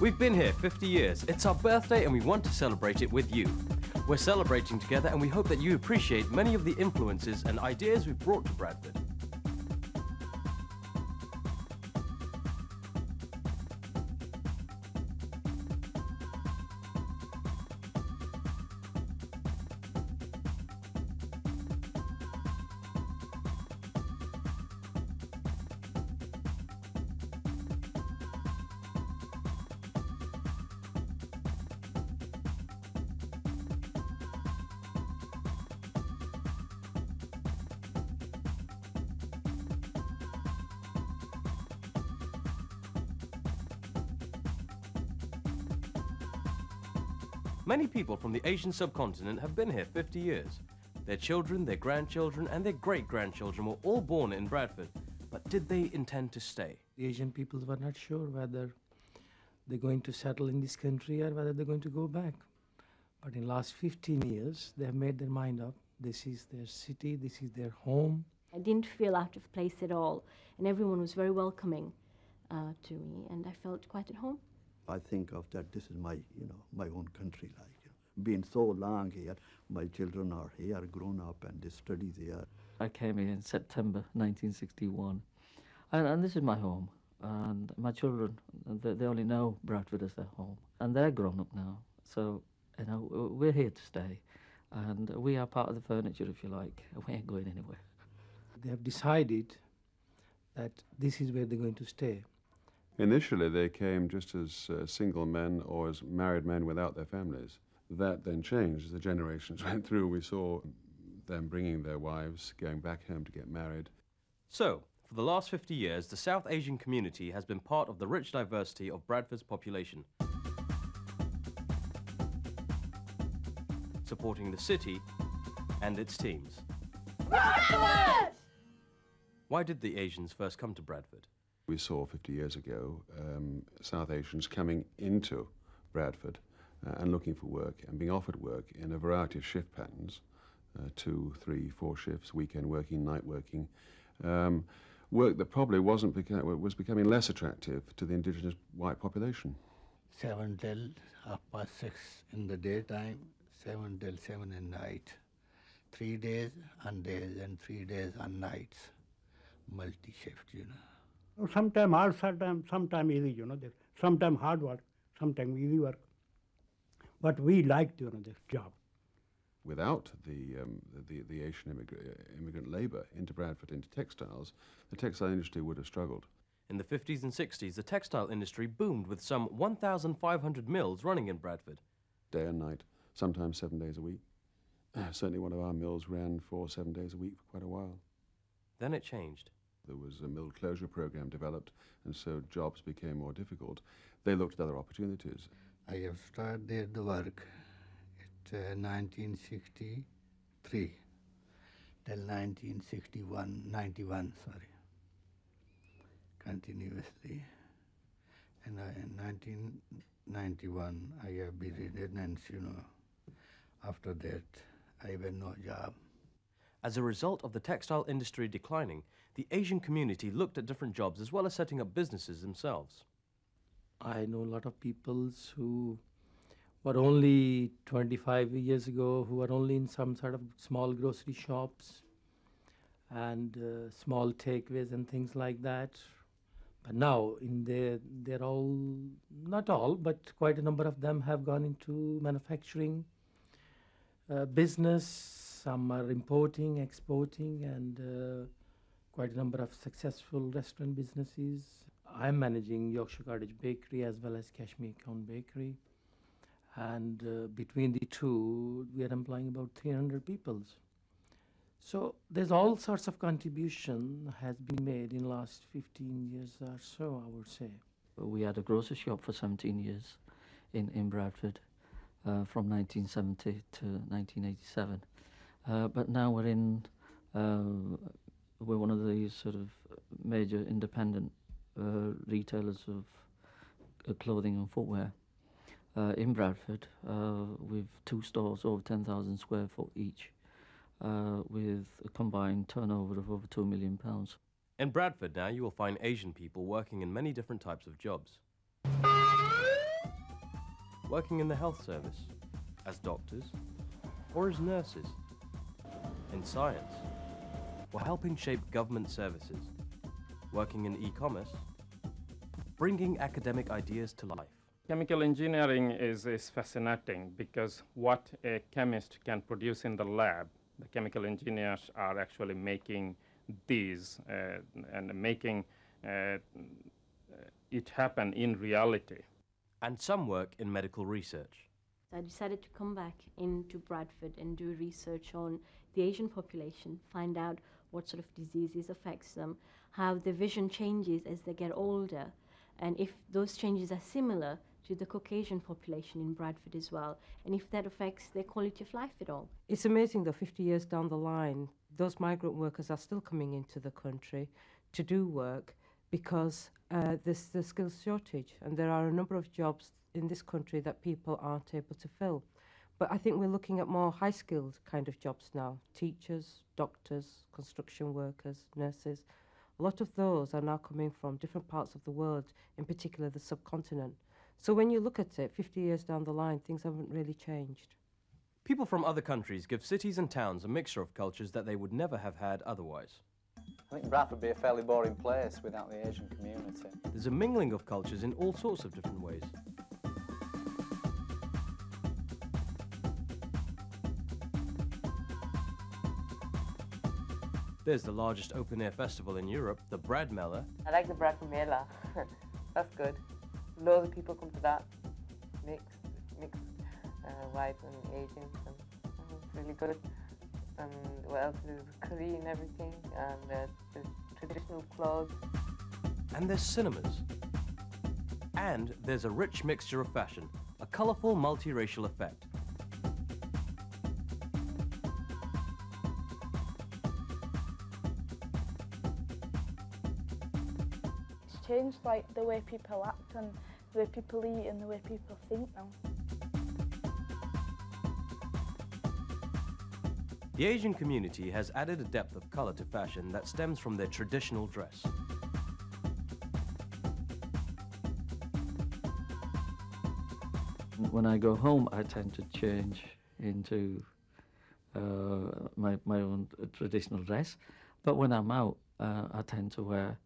We've been here 50 years. It's our birthday and we want to celebrate it with you. We're celebrating together and we hope that you appreciate many of the influences and ideas we've brought to Bradford. Many people from the Asian subcontinent have been here 50 years. Their children, their grandchildren, and their great-grandchildren were all born in Bradford. But did they intend to stay? The Asian peoples were not sure whether they're going to settle in this country or whether they're going to go back. But in the last 15 years, they have made their mind up. This is their city, this is their home. I didn't feel out of place at all, and everyone was very welcoming to me, and I felt quite at home. I think of that this is my, my own country, Been so long here, my children are here, grown up, and they study there. I came here in September 1961, and this is my home. And my children, they only know Bradford as their home, and they're grown up now. So, we're here to stay, and we are part of the furniture, if you like. We ain't going anywhere. They have decided that this is where they're going to stay. Initially, they came just as single men or as married men without their families. That then changed as the generations went through. We saw them bringing their wives, going back home to get married. So, for the last 50 years, the South Asian community has been part of the rich diversity of Bradford's population, supporting the city and its teams. Bradford! Why did the Asians first come to Bradford? We saw 50 years ago South Asians coming into Bradford and looking for work and being offered work in a variety of shift patterns, 2, 3, 4 shifts, weekend working, night working, work that probably was becoming less attractive to the indigenous white population. 7 till 6:30 in the daytime, 7 till 7 at night. 3 days on days and 3 days on nights, multi-shift, Sometimes hard, sometimes easy, Sometimes hard work, sometimes easy work. But we liked, this job. Without the Asian immigrant labour into Bradford, into textiles, the textile industry would have struggled. In the 50s and 60s, the textile industry boomed with some 1,500 mills running in Bradford. Day and night, sometimes 7 days a week. Certainly one of our mills ran 7 days a week for quite a while. Then it changed. There was a mill closure program developed, and so jobs became more difficult. They looked at other opportunities. I have started there the work at 1963 till 91, continuously. And in 1991, I have been redundant, After that, I had no job. As a result of the textile industry declining, the Asian community looked at different jobs as well as setting up businesses themselves. I know a lot of people who were only 25 years ago, who were only in some sort of small grocery shops and small takeaways and things like that. But now, they're all, not all, but quite a number of them have gone into manufacturing business. Some are importing, exporting, and quite a number of successful restaurant businesses. I'm managing Yorkshire Cottage Bakery as well as Kashmir Count Bakery. And between the two, we are employing about 300 people. So there's all sorts of contribution has been made in the last 15 years or so, I would say. We had a grocery shop for 17 years in Bradford, from 1970 to 1987. But now we're one of the sort of major independent retailers of clothing and footwear in Bradford, with 2 stores over 10,000 square foot each, with a combined turnover of over £2 million. In Bradford now, you will find Asian people working in many different types of jobs. working in the health service, as doctors, or as nurses, in science, or helping shape government services, working in e-commerce, bringing academic ideas to life. Chemical engineering is fascinating because what a chemist can produce in the lab, the chemical engineers are actually making these and making it happen in reality. And some work in medical research. I decided to come back into Bradford and do research on the Asian population, find out what sort of diseases affects them, how their vision changes as they get older, and if those changes are similar to the Caucasian population in Bradford as well, and if that affects their quality of life at all. It's amazing that 50 years down the line, those migrant workers are still coming into the country to do work because there's the skills shortage, and there are a number of jobs in this country that people aren't able to fill. But I think we're looking at more high-skilled kind of jobs now. Teachers, doctors, construction workers, nurses. A lot of those are now coming from different parts of the world, in particular the subcontinent. So when you look at it, 50 years down the line, things haven't really changed. People from other countries give cities and towns a mixture of cultures that they would never have had otherwise. I think Bradford would be a fairly boring place without the Asian community. There's a mingling of cultures in all sorts of different ways. There's the largest open-air festival in Europe, the Bradmela. I like the Bradford Mela. That's good. Loads of people come to that. Mixed whites and Asians. And it's really good. And what else? There's curry and everything. And there's traditional clothes. And there's cinemas. And there's a rich mixture of fashion, a colourful multiracial effect. It's changed like the way people act and the way people eat and the way people think now. The Asian community has added a depth of colour to fashion that stems from their traditional dress. When I go home, I tend to change into my own traditional dress. But when I'm out, I tend to wear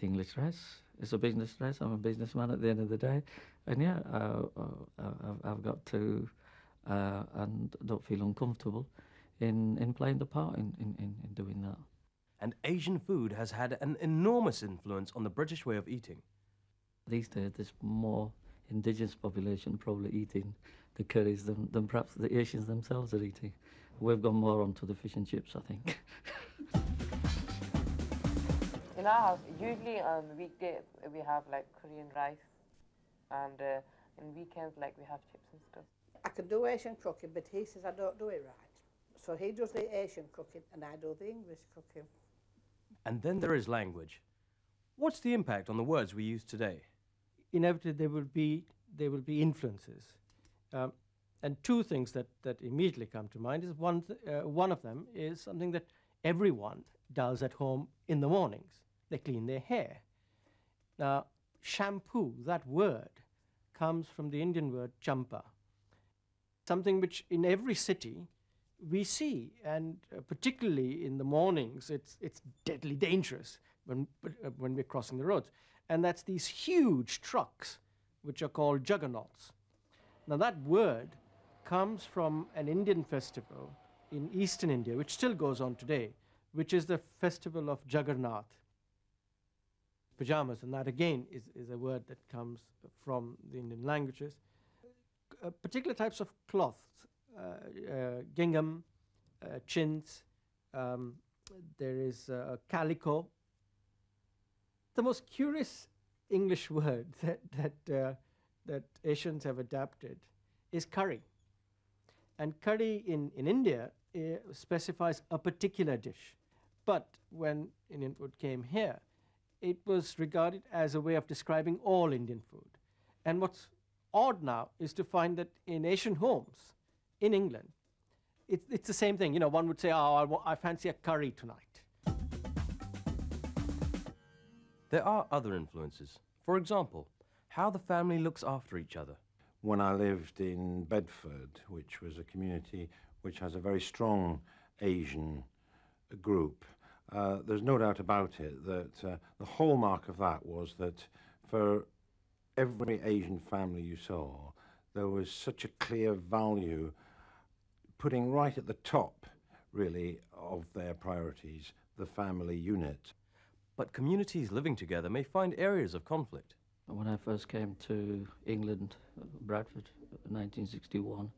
the English dress. It's a business dress. I'm a businessman at the end of the day. And yeah, I've got to, and don't feel uncomfortable in playing the part in doing that. And Asian food has had an enormous influence on the British way of eating. These days, there's more indigenous population probably eating the curries than perhaps the Asians themselves are eating. We've gone more onto the fish and chips, I think. In our house, usually on weekdays we have like Korean rice, and in weekends like we have chips and stuff. I can do Asian cooking, but he says I don't do it right. So he does the Asian cooking and I do the English cooking. And then there is language. What's the impact on the words we use today? Inevitably there will be influences. And two things that immediately come to mind is one of them is something that everyone does at home in the mornings. They clean their hair. Now, shampoo, that word, comes from the Indian word champa, something which in every city we see, and particularly in the mornings, it's deadly dangerous when we're crossing the roads. And that's these huge trucks, which are called juggernauts. Now that word comes from an Indian festival in eastern India, which still goes on today, which is the festival of Jagannath. Pajamas, and that again is a word that comes from the Indian languages. Particular types of cloths, gingham, chintz, there is calico. The most curious English word that Asians have adapted is curry. And curry in India specifies a particular dish. But when Indian food came here, it was regarded as a way of describing all Indian food. And what's odd now is to find that in Asian homes in England, it's the same thing. You know, one would say, oh, I fancy a curry tonight. There are other influences. For example, how the family looks after each other. when I lived in Bedford, which was a community which has a very strong Asian group. There's no doubt about it that the hallmark of that was that for every Asian family you saw, there was such a clear value putting right at the top, really, of their priorities, the family unit. But communities living together may find areas of conflict. When I first came to England, Bradford, 1961,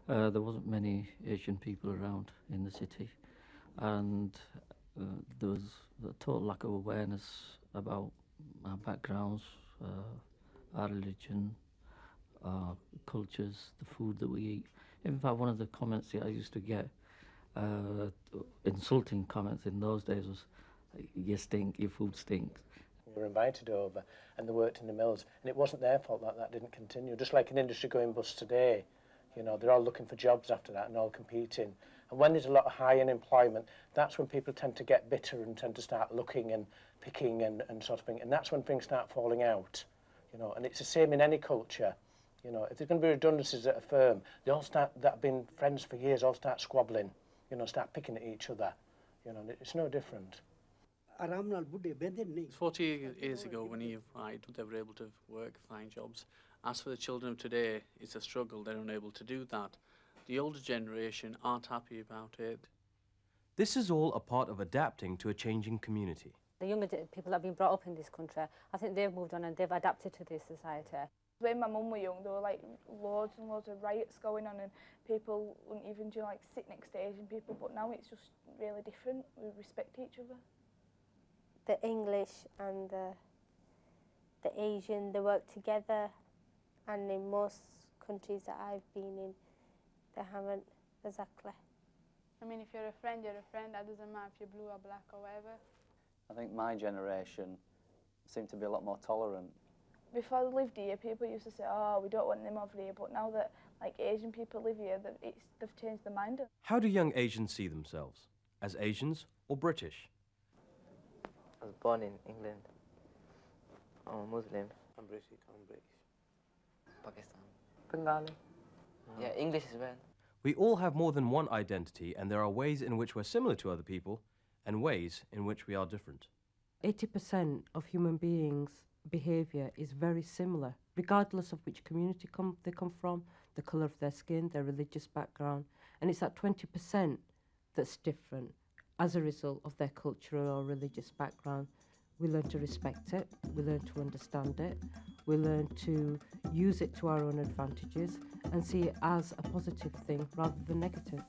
there wasn't many Asian people around in the city, and there was a total lack of awareness about our backgrounds, our religion, our cultures, the food that we eat. In fact, one of the comments that I used to get, insulting comments in those days, was, "You stink, your food stinks." We were invited over and they worked in the mills, and it wasn't their fault that that didn't continue. Just like an industry going bust today, you know, they're all looking for jobs after that and all competing. And when there's a lot of high unemployment, that's when people tend to get bitter and tend to start looking and picking and sort of thing, and that's when things start falling out, you know. And it's the same in any culture, you know. If there's going to be redundancies at a firm, they all start, that have been friends for years, all start squabbling, you know, start picking at each other, you know. It's no different. 40 years ago, when he arrived, they were able to work, find jobs. As for the children of today, it's a struggle. They're unable to do that. The older generation aren't happy about it. This is all a part of adapting to a changing community. The younger people that have been brought up in this country, I think they've moved on and they've adapted to this society. When my mum was young, there were like loads and loads of riots going on and people wouldn't even do like sit next to Asian people, but now it's just really different. We respect each other. The English and the Asian, they work together, and in most countries that I've been in, they haven't exactly. I mean, if you're a friend, you're a friend. That doesn't matter if you're blue or black or whatever. I think my generation seemed to be a lot more tolerant. Before they lived here, people used to say, oh, we don't want them over here, but now that like Asian people live here, they've changed their mind. How do young Asians see themselves? As Asians or British? I was born in England. I'm a Muslim. I'm British. Pakistan. Bengali. Yeah, English as well. We all have more than one identity, and there are ways in which we're similar to other people and ways in which we are different. 80% of human beings' behaviour is very similar, regardless of which community they come from, the colour of their skin, their religious background, and it's that 20% that's different as a result of their cultural or religious background. We learn to respect it, we learn to understand it, we learn to use it to our own advantages and see it as a positive thing rather than negative.